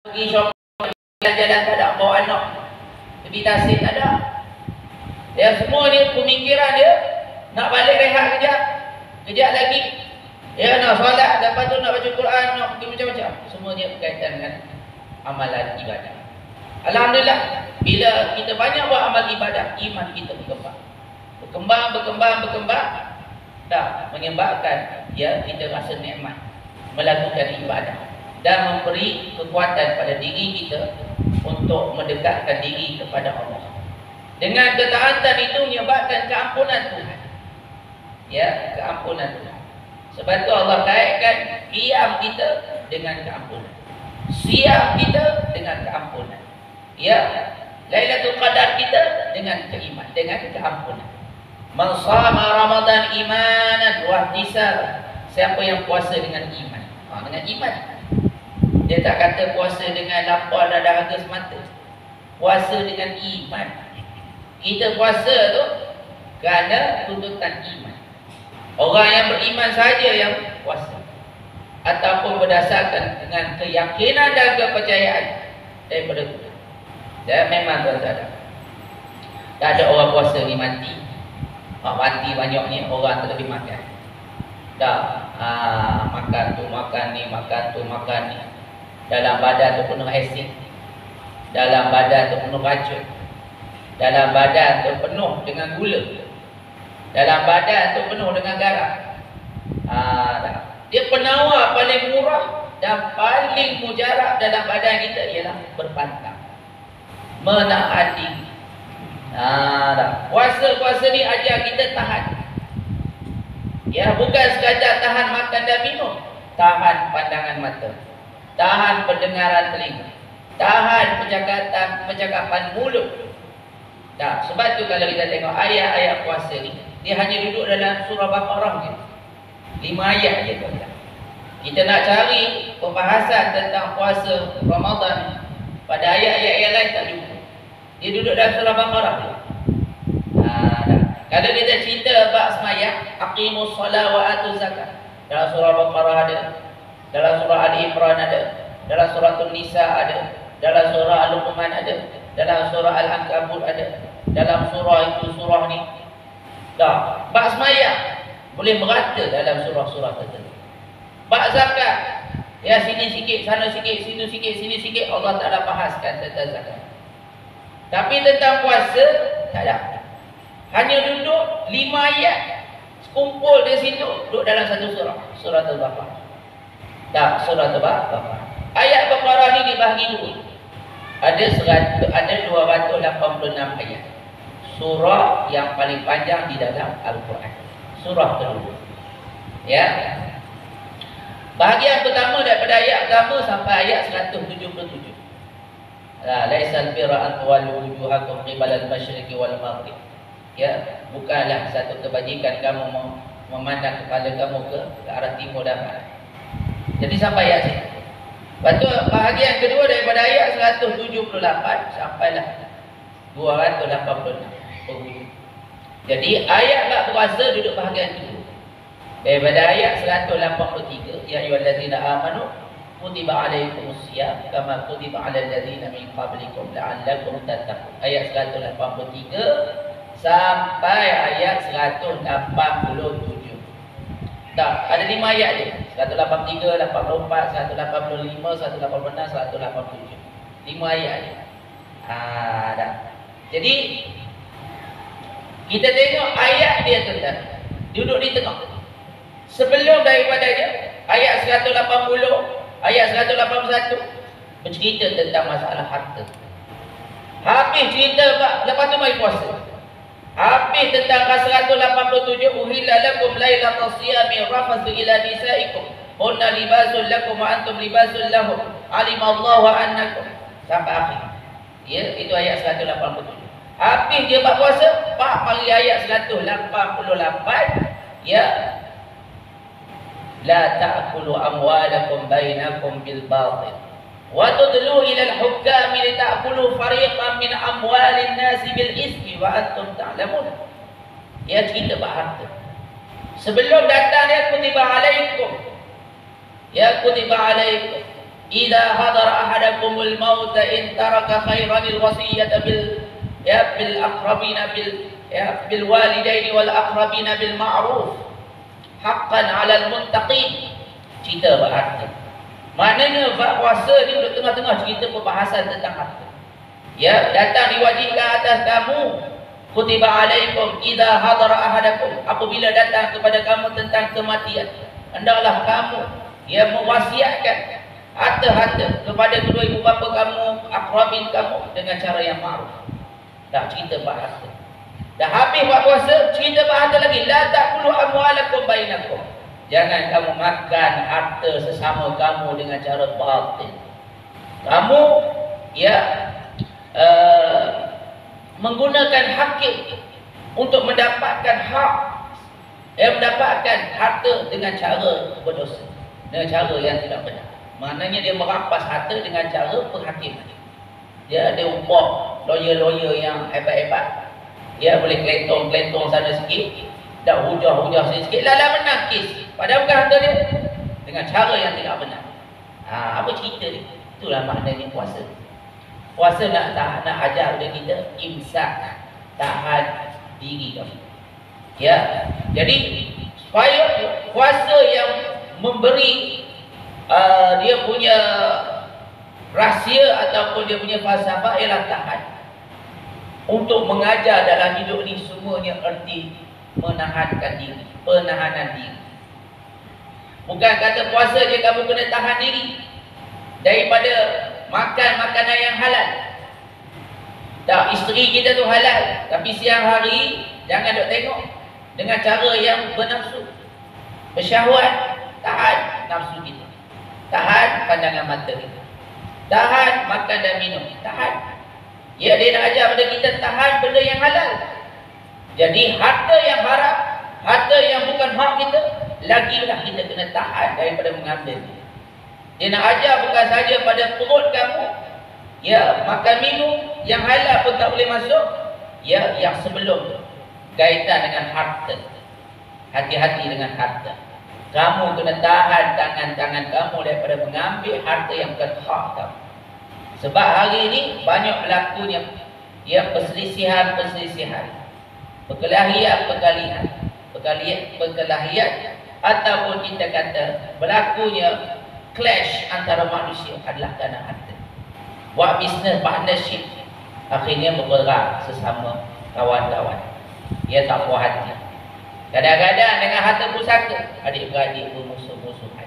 Pergi shopping jalan tak ada, bawa anak pergi tasik tak ada. Dia semua ni pemikiran dia nak balik rehat kejap lagi. Dia nak solat, lepas tu nak baca Quran, nak pergi macam-macam. Semua dia berkaitan dengan amalan ibadah. Alhamdulillah, bila kita banyak buat amal ibadah, iman kita berkembang, dah menyebabkan ya kita rasa nikmat melakukan ibadah dan memberi kekuatan pada diri kita untuk mendekatkan diri kepada Allah. Dengan ketaatan itu menyebabkan keampunan Tuhan. Ya, keampunan Tuhan. Sebab itu Allah kaitkan qiyam kita dengan keampunan, siam kita dengan keampunan. Ya, Lailatul Qadar kita dengan keiman, dengan keampunan. Man shama Ramadan imanan wa ihtisaban. Siapa yang puasa dengan iman? Dengan iman. Dia tak kata puasa dengan lapar dan dahaga semata. Puasa dengan iman. Kita puasa tu kerana tuntutan iman. Orang yang beriman saja yang puasa, ataupun berdasarkan dengan keyakinan dan kepercayaan daripada Tuhan. Dan memang tuan tak ada orang puasa ni mati. Mati banyaknya orang terlebih makan. Makan tu makan ni, makan tu makan ni. Dalam badan tu penuh asid, dalam badan tu penuh racun, dalam badan tu penuh dengan gula, dalam badan tu penuh dengan garam. Dia penawar paling murah dan paling mujarab dalam badan kita ialah berpantang, menahan diri. Puasa ni ajar kita tahan. Ya, bukan sekadar tahan makan dan minum, tahan pandangan mata, tahan pendengaran telinga, tahan percakapan mulut. Sebab tu kalau kita tengok ayat-ayat puasa ni, dia hanya duduk dalam surah Baqarah je. 5 ayat je tuan-tuan. Kita nak cari pembahasan tentang puasa Ramadan pada ayat-ayat yang lain tak jumpa. Dia duduk dalam surah Baqarah je. Kalau kita cerita bab sembahyang, aqimus solah wa atuz zakat, dalam surah Baqarah ada, dalam surah Ali Imran ada, dalam surah An-Nisa ada, dalam surah Al-Luqman ada, dalam surah Al-Ankabut ada, dalam surah itu surah ni. Bab sembahyang boleh merata dalam surah-surah tertentu. Bab zakat, ya sini sikit, sana sikit, situ sikit, sini sikit, Allah Ta'ala bahaskan tentang zakat. Tapi tentang puasa tak ada. Hanya duduk 5 ayat, kumpul di situ, duduk dalam satu surah, surah Al-Baqarah. Surah Al-Baqarah. Ayat Baqarah ni dibahagi dua. Ada 286 ayat. Surah yang paling panjang di dalam Al-Quran. Surah kedua. Ya. Bahagian pertama daripada ayat pertama sampai ayat 177. Laisal birra an tuwallu wujuhakum qibala al-masyriqi wal maghrib. Ya, bukanlah satu kebajikan kamu memandang kepala kamu ke arah timur dan barat. Jadi sampai ayat sini. Lepas tu bahagian kedua daripada ayat 178 sampailah 286. Jadi ayat bab puasa duduk bahagian kedua. Daripada ayat 183, ya ayyuhallazina amanu kutiba alaikumus syiyam kama kutiba alal ladzina min qablikum la'allakum tattaqun. Ayat 183 sampai ayat 187. Ada 5 ayat je. 183, 84, 185, 186, 187. 5 ayat je. Jadi kita tengok ayat dia tentang duduk di tengah. Sebelum daripadanya ayat 180, ayat 181 bercerita tentang masalah harta. Habis cerita lepas tu mari puasa. Habis tentang 187, uhilla lakum lailatas siyami rafathu ila nisaikum hunna libasul lakum wa antum libasul lahum alimallahu annakum sampai akhir. Ya, itu ayat 187. Habis dia buat puasa, mari ayat 188. Ya. La ta'kulu amwalakum bainakum bil batil wa tudlu ila al-hukam li ta'kulu fariqan min amwalin nasi bil ismi wa antum ta'lamun. Ya, cerita bab harta. Sebelum datang dia kutiba alaikum. Ya, kutiba alaikum. idza hadara ahadakumul maut in taraka khairanil wasiyata bil aqrabina bil walidaini wal aqrabina bil ma'ruf haqqan 'alal muttaqin. Cerita bab harta. Maknanya bab puasa ni duduk tengah-tengah cerita perbahasan tentang harta. Ya, datang diwajibkan atas kamu, kutiba alaikum idza hadara ahadakum, apabila datang kepada kamu tentang kematian, hendaklah kamu yang mewasiatkan harta-harta kepada kedua ibu bapa kamu, akrabin kamu dengan cara yang ma'ruf. Dah cerita bab harta. Dah habis buat puasa, cerita bab harta lagi. La ta'kulu amwalakum bainakum. Jangan kamu makan harta sesama kamu dengan cara batil. Kamu menggunakan hakim untuk mendapatkan hak, mendapatkan harta dengan cara berdosa, dengan cara yang tidak benar. Maknanya dia merampas harta dengan cara penghakiman. Dia ada upah lawyer-lawyer yang hebat-hebat. Dia boleh kelentong sana sikit, dah hujah-hujah sikit, lala menang kes. Padahal bukan harta dia, dengan cara yang tidak benar. Apa cerita ni? Itulah maknanya puasa. Puasa nak ajar kepada kita imsak, tahan diri kamu. Ya. Jadi supaya puasa yang memberi dia punya rahsia ataupun dia punya falsafah ialah tahan. Untuk mengajar dalam hidup ni semuanya erti menahankan diri, penahanan diri. Bukan kata puasa je kamu kena tahan diri daripada makan makanan yang halal. Tak, isteri kita tu halal, tapi siang hari jangan duk tengok dengan cara yang bernafsu, bersyahwat. Tahan nafsu kita, tahan pandangan mata kita, tahan makan dan minum, tahan. Ya, dia nak ajar pada kita tahan benda yang halal. Jadi harta yang haram, harta yang bukan hak kita, lagilah kita kena tahan daripada mengambil. Dia nak ajar bukan saja pada perut kamu, ya, makan minum yang halal pun tak boleh masuk. Ya, yang sebelum tu kaitan dengan harta. Hati-hati dengan harta. Kamu kena tahan tangan-tangan kamu daripada mengambil harta yang bukan hak kamu. Sebab hari ini banyak berlakunya perselisihan, perkelahian, ataupun kita kata berlakunya clash antara manusia adalah kerana harta. Buat bisnes partnership, akhirnya berperang sesama kawan-kawan. Ia tak puas hati. Kadang-kadang dengan harta pusaka, adik-beradik bermusuh-musuhan.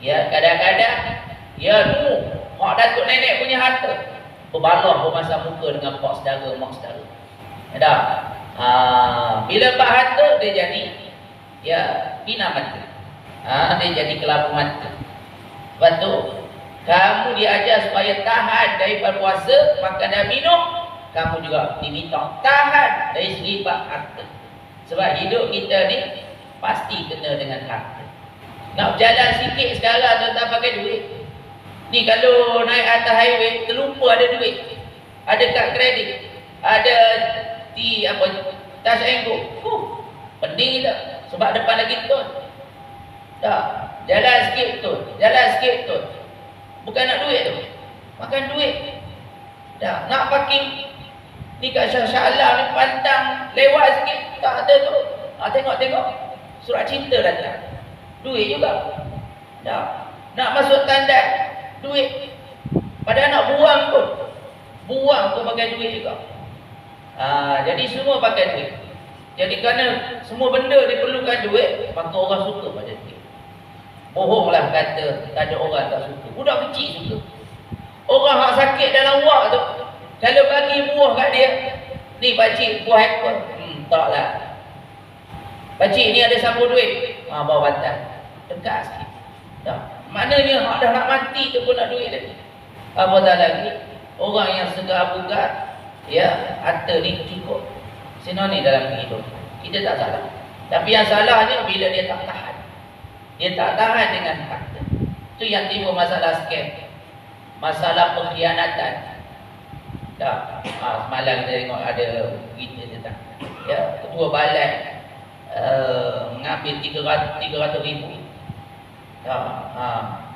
Ya, kadang-kadang dulu mak datuk nenek punya harta, berbalah bermasa muka dengan pak saudara, mak saudara. Ada. Bila bab harta dia jadi pina mata. Dia jadi kelabu mata. Sebab tu kamu diajar supaya tahan daripada puasa, makan dan minum. Kamu juga diminta tahan dari segi bab harta. Sebab hidup kita ni pasti kena dengan harta. Nak berjalan sikit sekarang tuan-tuan pakai duit. Ni kalau naik atas highway terlupa ada duit, ada kad kredit, ada touch and go. Pening tak? Sebab depan lagi tun. Tak, jalan sikit tun. Bukan nak duit tu, makan duit. Tak, nak parking ni kat Shah Alam ni pantang lewat sikit, tak ada tu. Tengok surat cinta datang, duit juga. Tak, nak masuk tandas, duit. Padahal nak buang pun pakai duit juga. Jadi semua pakai duit. Jadi kerana semua benda diperlukan duit, maka orang suka pada duit. Bohonglah kata tak ada orang tak suka. Budak kecil suka. Orang hak sakit dalam wak tu, kalau bagi buah kat dia, ni pakcik buah apple, taklah. Pakcik ni ada sambung duit, bawa bantal, dekat sikit. Tak. Maknanya hak dah nak mati tu pun nak duit lagi. Apatah lagi orang yang segar bugar, harta ni cukup. Sinonim dalam hidup. Kita tak salah. Tapi yang salahnya bila dia tak tahan. Dia tak tahan dengan harta. Itu yang timbul masalah scam, masalah pengkhianatan. Tak. Semalam kita tengok ada berita tentang ketua balai mengambil 300,000.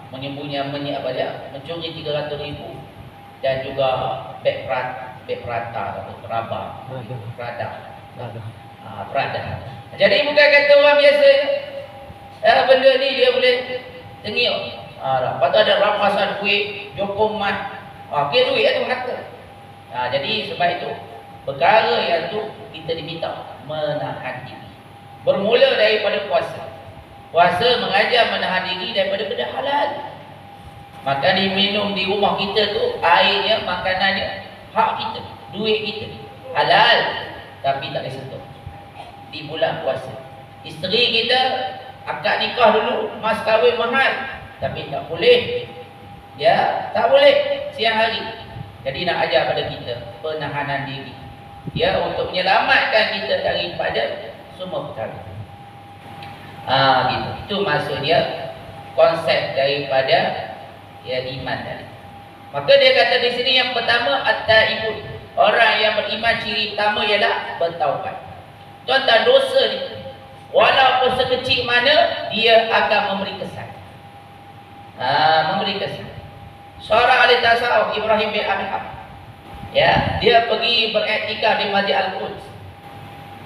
menyembunyi apa dia, mencuri 300,000 dan juga beg perata atau perada. Jadi bukan kata orang biasa benda ni dia boleh tengok. Lepas tu ada rampasan duit, jokoman, kira duit tu kata. Jadi sebab itu perkara yang tu kita diminta menahan diri. Bermula daripada puasa. Puasa mengajar menahan diri daripada benda halal. Makan diminum di rumah kita tu, airnya, makanannya, hak kita, duit kita, halal, tapi tak boleh sentuh di bulan puasa. Isteri kita akad nikah dulu, mas kahwin mahal, tapi tak boleh, ya, tak boleh siang hari. Jadi nak ajar pada kita penahanan diri, ya, untuk menyelamatkan kita daripada semua perkara. Gitu. Itu maksudnya konsep daripada iman tadi. Maka dia kata di sini yang pertama at-taibun. Orang yang beriman ciri pertama ialah bertaubat. Tuan-tuan, dosa ni walaupun sekecil mana dia akan memberi kesan. Memberi kesan. Seorang ahli tasawuf Ibrahim bin Adham, ya, dia pergi beriktikaf di Masjid Al-Quds.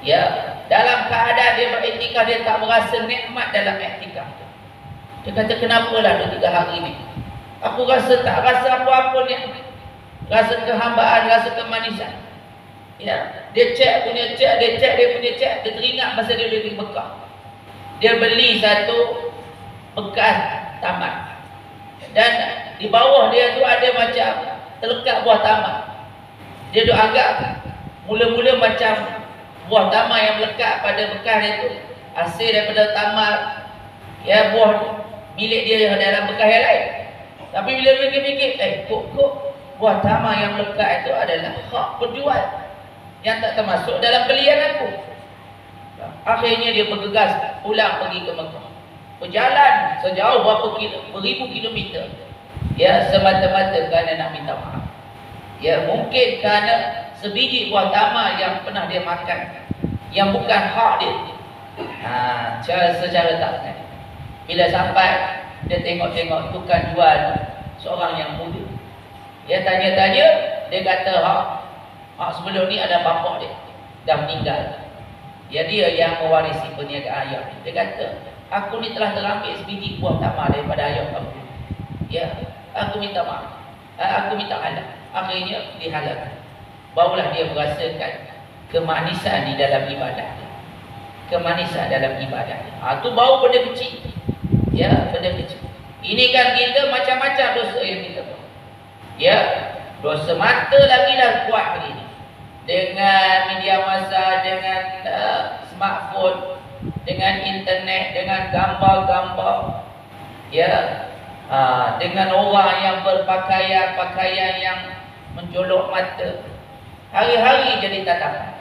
Ya, dalam keadaan dia beriktikaf dia tak merasa nikmat dalam iktikaf. Dia kata kenapalah 2-3 hari ni aku tak rasa apa-apa ni. Rasa kehambaan, rasa kemanisan. Ya, dia cek punya cek, dia punya cek, dia teringat masa dia beli bekal. Dia beli satu bekas tamat. Dan di bawah dia tu ada macam terlekat buah tamat. Dia tu anggap mula-mula macam buah tamat yang melekat pada bekas dia tu hasil daripada tamat, ya, buah milik dia dalam bekas yang lain. Tapi bila fikir-fikir, kok buah tamar yang melekat itu adalah hak penjual yang tak termasuk dalam belian aku. Akhirnya dia bergegas pulang pergi ke Mekah. Berjalan sejauh beribu kilometer. Ya, semata-mata kerana nak minta maaf. Ya, mungkin kerana sebiji buah tamar yang pernah dia makan yang bukan hak dia. Secara tak sengaja. Bila sampai, dia tengok tukang jual seorang yang muda. Dia tanya-tanya, dia kata hak sebelum ni ada bapak dia dah meninggal. Ya, dia yang mewarisi perniagaan ayah. Dia kata, aku ni telah terambil sebiji buah tamar daripada ayah kamu. Ya, aku minta maaf. Aku minta halal. Akhirnya dihalalkan. Barulah dia merasakan kemanisan di dalam ibadah. Kemanisan dalam ibadah. Itu baru benda kecil. Ya, benda kecil. Ini kan kita macam-macam dosa yang kita buat. Ya, dosa mata lagi lah kuat hari ini. Dengan media massa, dengan smartphone, dengan internet, dengan gambar-gambar. Ya, dengan orang yang berpakaian yang menjolok mata. Hari-hari jadi tatapan.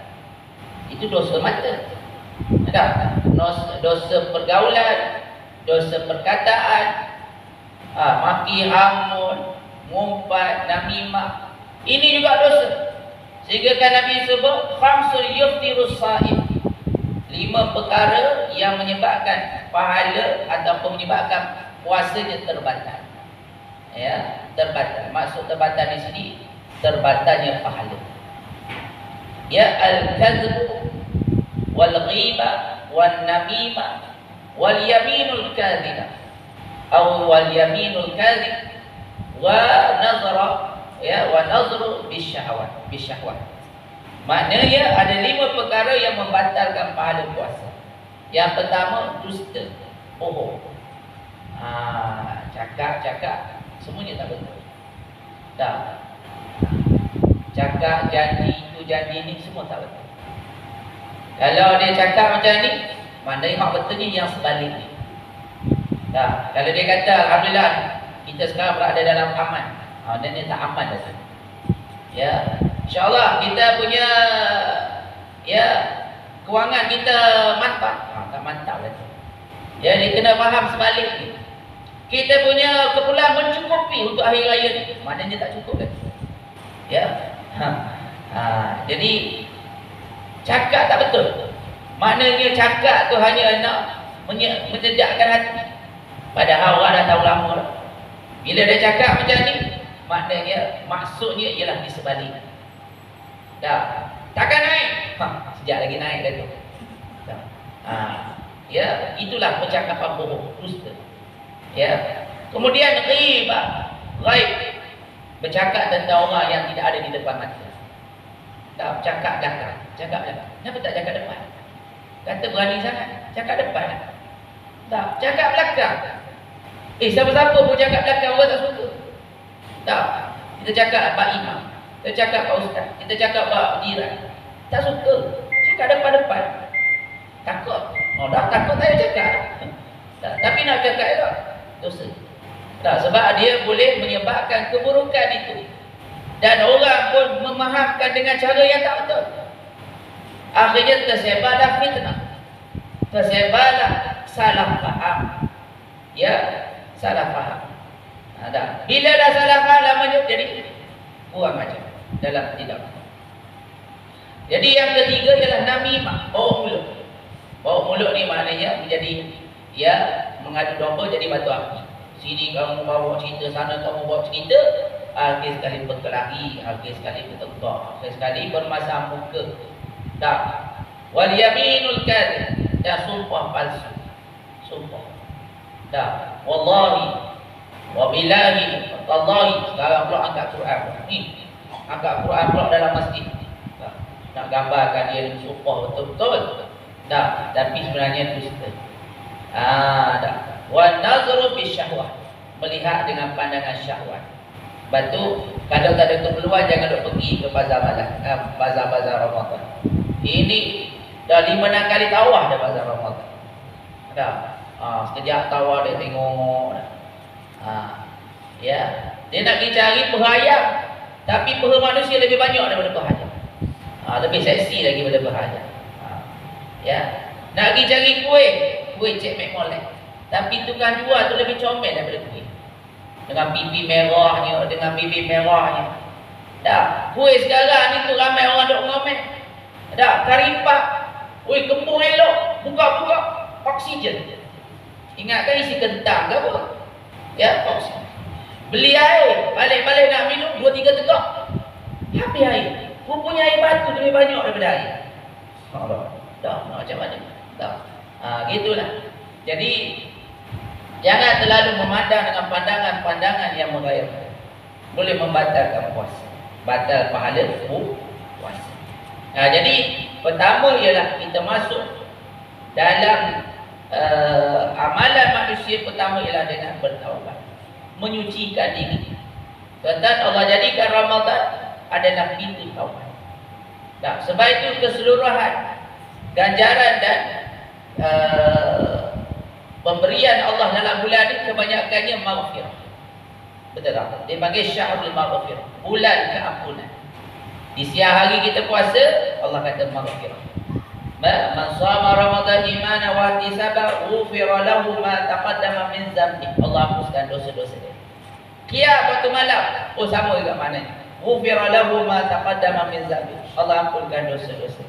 Itu dosa mata. Dosa pergaulan, dosa perkataan, maki hamun, ngumpat, namimah. Ini juga dosa. Sehingga kan Nabi sebut khamsul yuftirus shaim. 5 perkara yang menyebabkan pahala ataupun menyebabkan puasanya terbatal. Ya, terbatal. Maksud terbatal di sini terbatalnya pahala. Ya, al-kadzbu wal ghibah wan namimah wal yaminul kadzibah atau wal yaminul kadzib wa nazara, ya, wa nazru bisyahwat. Maknanya ada 5 perkara yang membatalkan pahala puasa. Yang pertama, dusta, bohong. Cakap semuanya tak betul. Tak. Cakap janji itu janji ni semua tak betul. Kalau dia cakap macam ni, maknanya hak betulnya yang sebaliknya. Tak. Kalau dia kata alhamdulillah kita sekarang berada dalam aman, dan dia tak aman dah. Ya, insya-Allah kita punya, ya, kewangan kita mantap. Tak mantap dah. Ya, dia kena faham sebaliknya. Kita punya keperluan mencukupi untuk hari raya ni, maknanya tak cukup kan? Ya. Jadi cakap tak betul. Maknanya cakap tu hanya nak menyedakkan hati. Padahal orang dah tahu lama dah. Bila dia cakap macam ni, maknanya maksudnya ialah di sebalik. Dah. Takkan naik. Sejak lagi naik dah tu. Dah. Ya, itulah percakapan bohong, dusta. Ya. Kemudian ghibah, ghaib, bercakap tentang orang yang tidak ada di depan mata. Dah, cakap belakang, cakap belakang. Kenapa tak cakap depan? Kata berani sangat, cakap depan. Dah, cakap belakang. Siapa-siapa pun cakap belakang orang tak suka. Dah, kita cakap Pak Imam, kita cakap Pak Ustaz, kita cakap Pak Jiran. Tak suka, cakap depan-depan. Takut. Dah takut saya cakap. Tak, tapi nak cakap tak? Dosa. Tak, sebab dia boleh menyebabkan keburukan itu. Dan orang pun memahamkan dengan cara yang tak betul. Akhirnya tersebarlah fitnah. Tersebarlah salah faham. Ya, salah faham. Dah. Bila dah salah faham jadi kurang ajar dalam tidak. Jadi yang ketiga ialah namimah, bawa mulut. Bawa mulut ni maknanya menjadi mengadu domba jadi batu api. Sini kamu bawa cerita, sana kamu bawa cerita, akhir sekali berkelahi, akhir sekali bertengkar, akhir sekali bermasam muka. Tak. Wal yaminul kadhib, dan sumpah palsu. Sumpah. Tak. Wallahi wa billahi wallahi. Sekarang pula angkat Quran. Ni angkat Quran pula dalam masjid. Tak. Nak gambarkan dia sumpah betul-betul. Tak, tapi sebenarnya dusta. Dah. Wa nazru bisyahwah, melihat dengan pandangan syahwat. Lepas tu, kalau tak ada keperluan jangan duk pergi ke bazar-bazar Ramadan. Ini dah 5-6 kali tawaf dah bazar Ramadan. Dah. Sekejap tawaf dia tengok dah. Ya, dia nak pergi cari peha ayam, tapi peha manusia lebih banyak daripada peha ayam. Lebih seksi lagi daripada peha ayam. Ya, nak pergi cari kuih Cik Mek Molek, tapi tukang jual tu lebih comel daripada kuih. Dengan pipi merahnya, dengan bibir merahnya. Dah, kuih sekarang ni tu ramai orang duk ngomel. Dah, karipap. Kembung elok, buka-buka oksigen. Ingatkan isi kentang ke apa? Ya, oksigen. Beli air, balik-balik nak minum 2-3 tegak. Habis air. Rupanya air batu lebih banyak daripada air. Dah, macam mana? Dah. Gitulah. Jadi jangan terlalu memandang dengan pandangan-pandangan yang menggayahkan. Boleh membatalkan puasa. Batal pahala puasa. Jadi pertama ialah kita masuk dalam amalan manusia. Pertama ialah dengan bertaubat, menyucikan diri. Kata Allah jadikan Ramadan adalah pintu taubat. Sebab itu keseluruhan ganjaran dan pemberian Allah dalam bulan ini kebanyakannya maghfirah. Betul tak? Dia panggil syahrul maghfirah, bulan keampunan. Di siang hari kita puasa, Allah kata maghfirah. Man shama Ramadan imanan wa ihtisaban ghufira lahu ma taqaddama min dhanbi. Allah hapuskan dosa-dosa dia. Qiyam waktu malam, sama juga maknanya. Ghufira lahu ma taqaddama min dhanbi. Allah ampunkan dosa-dosa.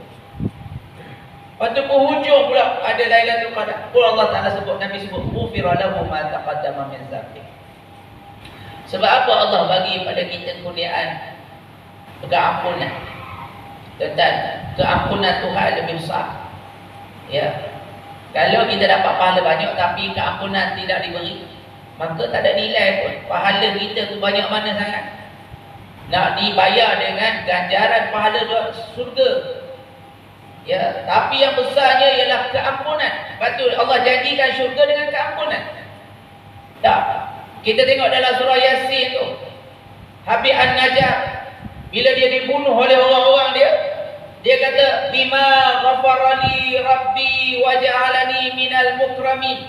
Waktu penghujung pula ada Lailatul Qadar. Allah Taala sebut, Nabi sebut ghufira lahu ma taqaddama min dhanbi. Sebab apa Allah bagi pada kita kurniaan keampunan? Tentang keampunan Tuhan lebih besar. Ya. Kalau kita dapat pahala banyak tapi keampunan tidak diberi, maka tak ada nilai pun. Pahala kita tu banyak mana sangat. Nak dibayar dengan ganjaran pahala surga. Ya, tapi yang besarnya ialah keampunan. Patut Allah janjikan syurga dengan keampunan. Tak. Kita tengok dalam surah Yasin tu. Habib An-Najjar, bila dia dibunuh oleh orang-orang dia kata bima ghafarali rabbi wa ja'alani minal mukramin.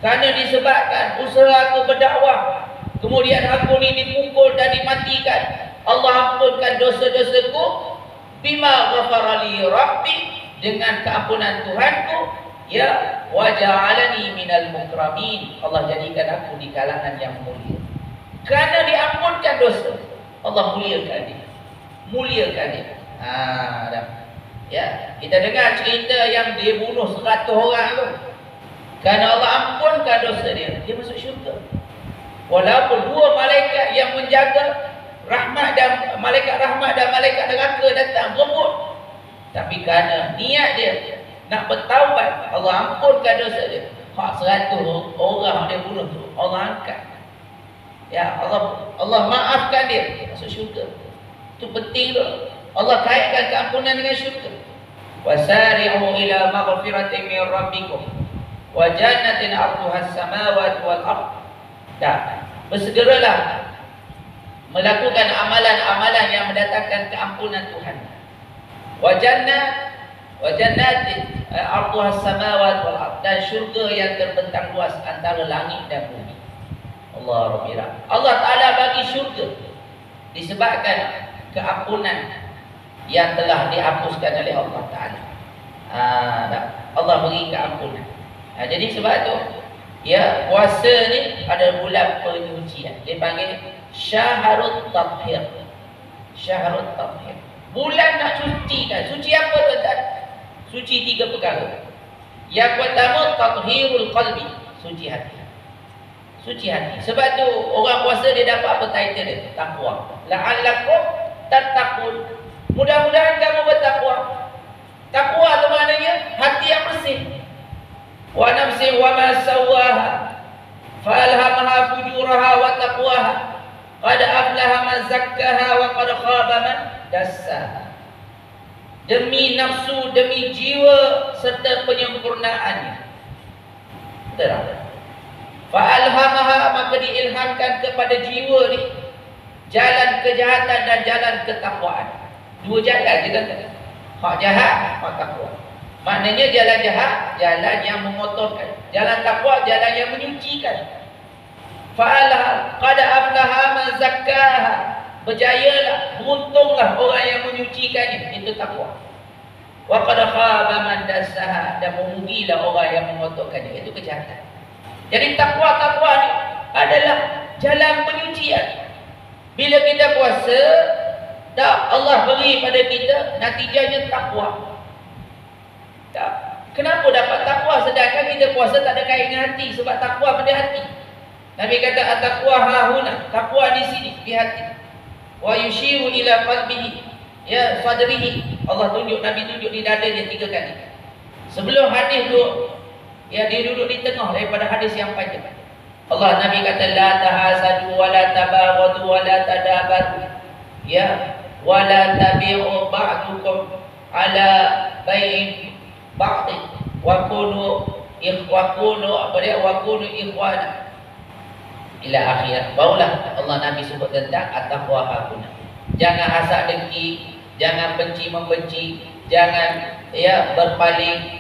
Kerana disebabkan usaha aku berdakwah, kemudian aku ni dipukul dan dimatikan, Allah ampunkan dosa-dosaku. Bima ghafarali rabbi, dengan keampunan Tuhanku, ya, wa ja'alani minal mukramin. Allah jadikan aku di kalangan yang mulia. Kerana diampunkan dosa, Allah muliakan dia. Muliakan dia. Dah. Ya, kita dengar cerita yang dia bunuh 100 orang tu. Kerana Allah ampunkan dosa dia, dia masuk syurga. Walaupun dua malaikat yang menjaga malaikat rahmat dan malaikat neraka datang berebut, tapi kerana niat dia nak bertaubat, Allah ampunkan dosa dia. Hak 100 orang dia bunuh tu Allah angkat. Ya, Allah maafkan dia, masuk syurga. Itu penting tu. Allah kaitkan keampunan dengan syurga. Wasari'u ila maghfiratin min rabbikum wa jannatin 'arduha as-samawati wal ardh. Bersegeralah melakukan amalan-amalan yang mendatangkan keampunan Tuhan. Wa jannatin 'arduha as-samawati wal ardh, dan syurga yang terbentang luas antara langit dan bumi. Allah Rabbira. Allah Ta'ala bagi syurga disebabkan keampunan yang telah dihapuskan oleh Allah Ta'ala. Allah beri keampunan. Jadi sebab tu, ya, puasa ni ada bulan penyucian. Dia panggil Syahrul Tathhir. Syahrul Tathhir. Bulan nak sucikan. Suci apa tuan-tuan? Suci 3 perkara. Yang pertama, tathhirul qalbi, suci hati. Suci hati. Sebab tu orang puasa dia dapat apa title dia? Taqwa. La'allakum tattaqun. Mudah-mudahan kamu bertakwa. Takwa tu maknanya hati yang bersih. Wa nafsin wa ma sawwaha fa alhamaha fujuraha wa taqwaha. Qad aflaha man zakkaha wa qad khaba man dassaha. Demi nafsu, demi jiwa serta penyempurnaannya. Betul tak? Fa alhamaha, maka diilhamkan kepada jiwa ni jalan kejahatan dan jalan ketakwaan. Dua jalan je kan? Hak jahat, hak takwa. Maknanya jalan jahat, jalan yang mengotorkan. Jalan takwa, jalan yang menyucikan. Fa'ala qad aflaha man zakkaha. Berjayalah, beruntunglah orang yang menyucikannya. Itu takwa. Wa qad khaba man dassaha, dan merugilah orang yang mengotorkannya. Itu kejahatan. Jadi takwa ni adalah jalan penyucian. Bila kita puasa, Allah beri pada kita natijahnya takwa. Kenapa dapat takwa sedangkan kita puasa tak ada kait dengan hati? Sebab takwa pada hati. Nabi kata at-taqwa hahuna, takwa di sini, di hati. Wa yushiru ila qalbihi, ya sadrihi. Nabi tunjuk di dada dia 3 kali. Sebelum hadis tu, ya, dia duduk di tengah daripada hadis yang panjang. Nabi kata la tahasadu wa la tabaghadu wa la tadabaru, ya, wa la tabi'u ba'dukum ala bai'in ba'd wa kunu ikhwana ila akhir. Barulah Nabi sebut tentang at-taqwa hakuna. Jangan hasad dengki, jangan benci membenci, jangan berpaling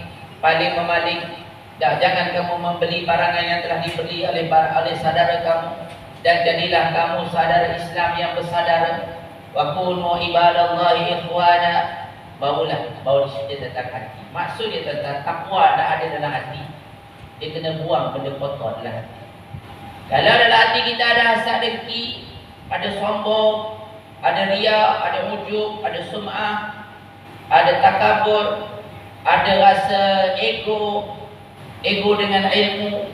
memaling. Jangan kamu membeli barangan yang telah dibeli oleh saudara kamu, dan jadilah kamu saudara Islam yang bersaudara. Wa kunu ibadallahi ikhwana. Baru dia tentang hati. Maksud dia tentang takwa dah ada dalam hati. Dia kena buang benda kotor dalam hati. Kalau dalam hati kita ada hasad dengki, ada sombong, ada riya, ada ujub, ada sum'ah, ada takabur, ada rasa ego dengan ilmu,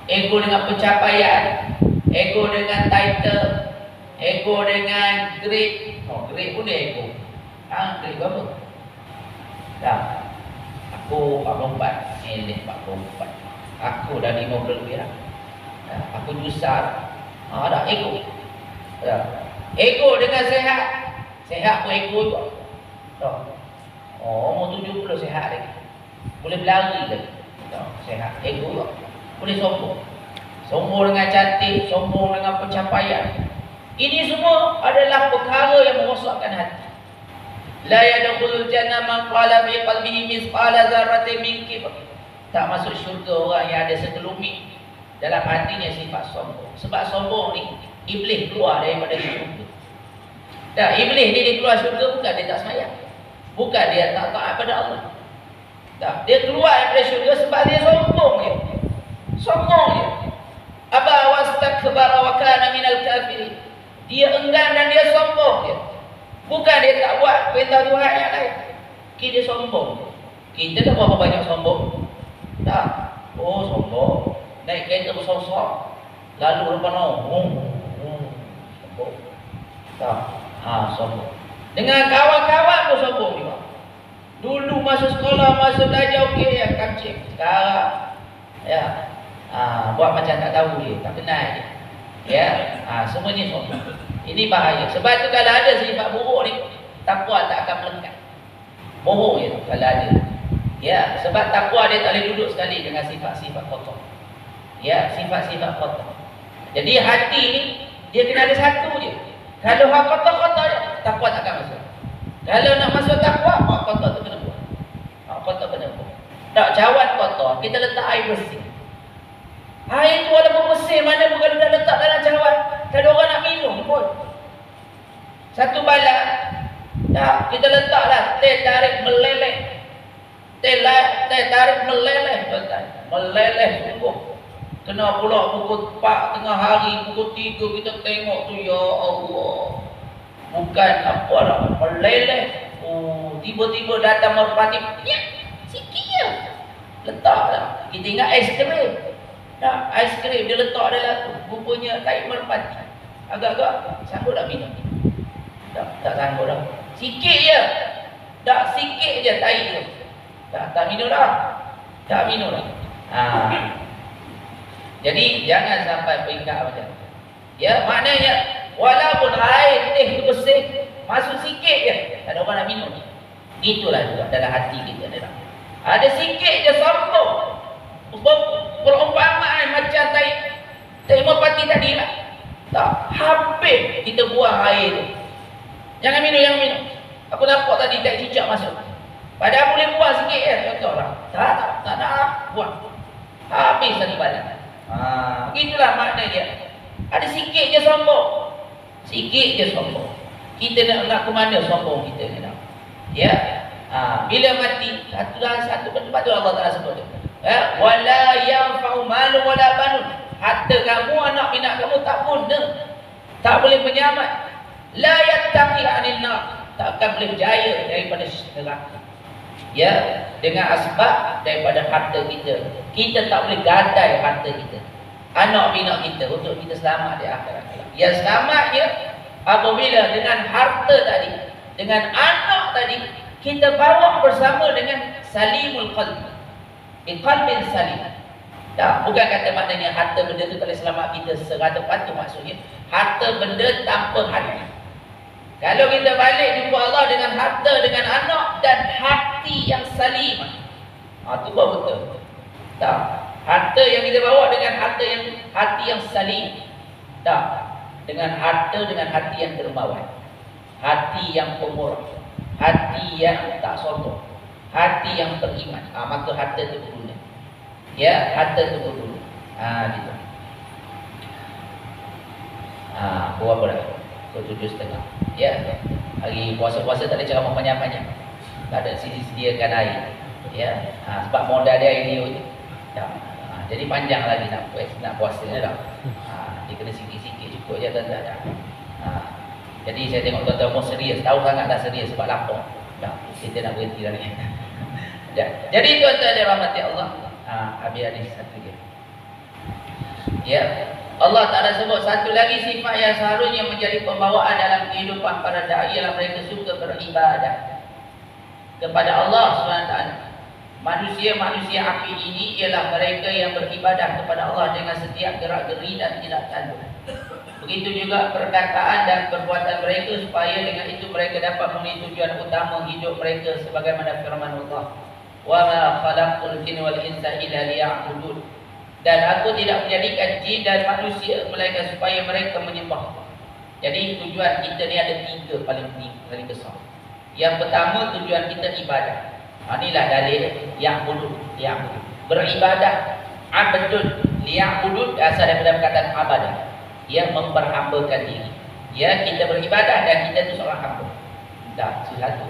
ego dengan pencapaian, ego dengan title, ego dengan grade. Grade pun dia ego. Grade berapa? Aku 44, ini 44. Aku dah 50 lebih lah. Aku besar. Ada ego. Ego dengan sehat. Sehat pun ego juga. Umur 70 sehat lagi. Boleh berlari lagi. Sehat. Ego juga. Boleh sombong. Sombong dengan cantik, sombong dengan pencapaian. Ini semua adalah perkara yang merosakkan hati. La yadkhulul jannah man qala fi qalbihi mithqala dzarratin min kibr. Tak masuk syurga orang yang ada sekelumit dalam hatinya sifat sombong. Sebab sombong ni iblis keluar daripada syurga. Iblis ni dia keluar syurga bukan dia tak sembahyang, bukan dia tak taat pada Allah. Dia keluar daripada syurga sebab dia sombong dia. Sombong dia. Aba wastakbara wa kana minal kafirin. Dia enggan dan dia sombong dia. Bukan dia tak buat perintah Tuhan yang lain. Dia sombong. Kita dah berapa banyak sombong? Tak. Sombong. Naik kereta besar-besar. Lalu depan sombong. Tak. Sombong. Dengan kawan-kawan pun sombong juga. Dulu masa sekolah, masa belajar okey ya, kancing. Sekarang ya, buat macam tak tahu dia, tak kenal dia. Ya, semuanya sombong. Ini bahaya. Sebab tu kalau ada sifat buruk ni, takwa tak akan melekat. Buruk je kalau ada. Ya, sebab takwa dia tak boleh duduk sekali dengan sifat-sifat kotor. Ya, sifat-sifat kotor. Jadi hati ni dia kena ada satu je. Kalau hak kotor-kotor je, takwa tak akan masuk. Kalau nak masuk takwa, hak kotor tu kena buang. Hak kotor kena buang. Tak, cawan kotor, kita letak air bersih. Air tu walaupun bersih, mana pun kalau dah letak dalam cawan, tak ada orang nak minum pun. Satu balak, dah kita letaklah teh tarik meleleh. Teh tarik meleleh, tuan-tuan. Meleleh sungguh. Kena pula pukul 4 tengah hari, pukul 3 kita tengok tu, ya Allah. Bukan apa dah, meleleh. Tiba-tiba datang merpati, sikit je. Letak dah. Kita ingat ais krim. Dah, ais krim dia letak dalam tu. Rupanya tarik merpati. Agak-agak sanggup tak minum? Tak sanggup dah. Sikit je. Dah, sikit je tarik tu. Tak minum dah. Tak minum dah. Jadi jangan sampai peringkat macam tu. Ya, maknanya walaupun air teh tu bersih, masuk sikit je, tak ada orang nak minum. Itulah juga dalam hati kita ni. Ada sikit je sombong. Perumpamaan macam tarik merpati tadi lah. Tak, habis kita buang air tu. Jangan minum. Aku nampak tadi tak cicak masuk. Padahal boleh buang sikit je, contohlah. Tak nak buang. Habis satu badan. Begitulah makna dia. Ada sikit je sombong. Sikit je sombong. Kita nak ke mana sombong kita ni nak? Ya. Bila mati, satu tempat tu Allah Taala sebut. Ya, wala yanfa'u malu wala banun. Harta kamu, anak pinak kamu tak guna. Tak boleh penyelamat. La yattaqi 'anil nar. Tak akan boleh berjaya daripada neraka. Ya, dengan asbab daripada harta kita. Kita tak boleh gadai harta kita, anak pinak kita, untuk kita selamat di akhirat. Yang selamatnya apabila dengan harta tadi, dengan anak tadi, kita bawa bersama dengan salimul qalbi. Qalbin salim. Tak, bukan kata maknanya harta benda tu tak boleh selamat kita 100%, maksudnya harta benda tanpa hati. Kalau kita balik jumpa Allah dengan harta, dengan anak dan hati yang salim, itu baru betul. Tak, harta yang kita bawa dengan hati yang salim. Tak, dengan harta dengan hati yang dermawan, hati yang pemurah, hati yang tak sombong, hati yang beriman. Maka harta itu berguna. Ya, harta itu berguna. Gitu. Berapa dah? 7.30. Ya, hari puasa-puasa tak ada ceramah panjang-panjang. Tak ada sediakan air. Ya, sebab modal dia air liur je. Jadi panjang lagi nak puasa ni dah. Dia kena sikit-sikit cukup je tuan-tuan. Jadi saya tengok tuan-tuan pun serius, tahu sangat dah serius sebab lapar. Kita nak berhenti dah ni. Jadi tuan-tuan dia rahmati Allah. Habis ada satu je. Ya, Allah Ta'ala sebut satu lagi sifat yang seharusnya menjadi pembawaan dalam kehidupan para da'i, ialah mereka suka beribadah kepada Allah SWT. Manusia-manusia api ini ialah mereka yang beribadah kepada Allah dengan setiap gerak-geri dan tidak tanduk. Begitu juga perkataan dan perbuatan mereka, supaya dengan itu mereka dapat memenuhi tujuan utama hidup mereka, sebagaimana firman Allah, wa ma khalaqtul jinna wal insa illa liya'budun. Dan aku tidak menjadikan jin dan manusia melainkan supaya mereka menyembah. Jadi tujuan kita ni ada 3 paling besar. Yang pertama, tujuan kita ibadah. Inilah dalil ya'budun. Beribadah. Abdun. Liya'budun asal daripada perkataan abadah, yang memperhambakan diri. Ya, kita beribadah dan kita itu seorang hamba. Satu.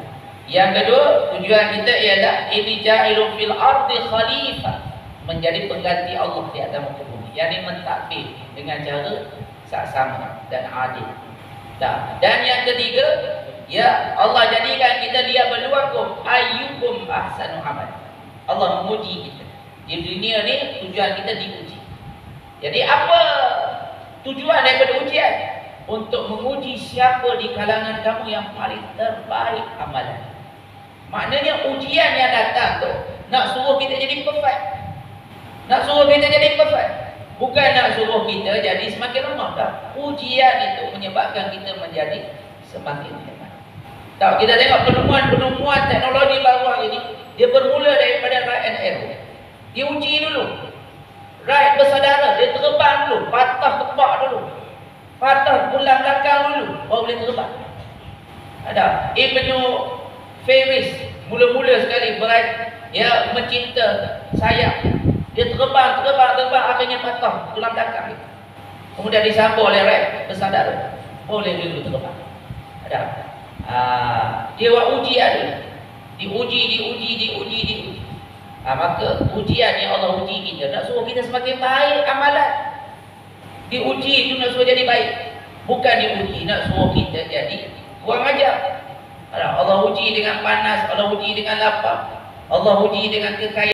Yang kedua, tujuan kita ialah ibja'ilun fil ardi khalifah, menjadi pengganti Allah di atas muka bumi, yakni mentadbir dengan cara sama dan adil. Dan yang ketiga, ya, Allah jadikan kita liyabluwakum ayyukum ahsanu amal. Allah menguji kita. Di dunia ni tujuan kita diuji. Jadi apa Tujuan daripada ujian untuk menguji siapa di kalangan kamu yang paling terbaik amalan. Maknanya ujian yang datang tu nak suruh kita jadi perfect. Nak suruh kita jadi perfect. Bukan nak suruh kita jadi semakin lemah. Tak. Ujian itu menyebabkan kita menjadi semakin hebat. Tahu, kita tengok penemuan teknologi baru hari ini, dia bermula daripada right and arrow. Dia uji dulu. Right bersaudara, dia terbang dulu, patah tepak dulu. Patah tulang belakang dulu, baru boleh terbang. Ada Ibnu Faris mula-mula sekali mencinta sayap. Dia terbang, akhirnya patah tulang belakang. Kemudian disambung oleh right bersaudara, boleh dulu terbang. Ada dia buat ujian dulu. Diuji. Maka ujian yang Allah uji kita nak suruh kita semakin baik amalan. Diuji itu nak suruh jadi baik, bukan diuji nak suruh kita jadi kurang ajar. Allah uji dengan panas, Allah uji dengan lapar, Allah uji dengan kekayaan.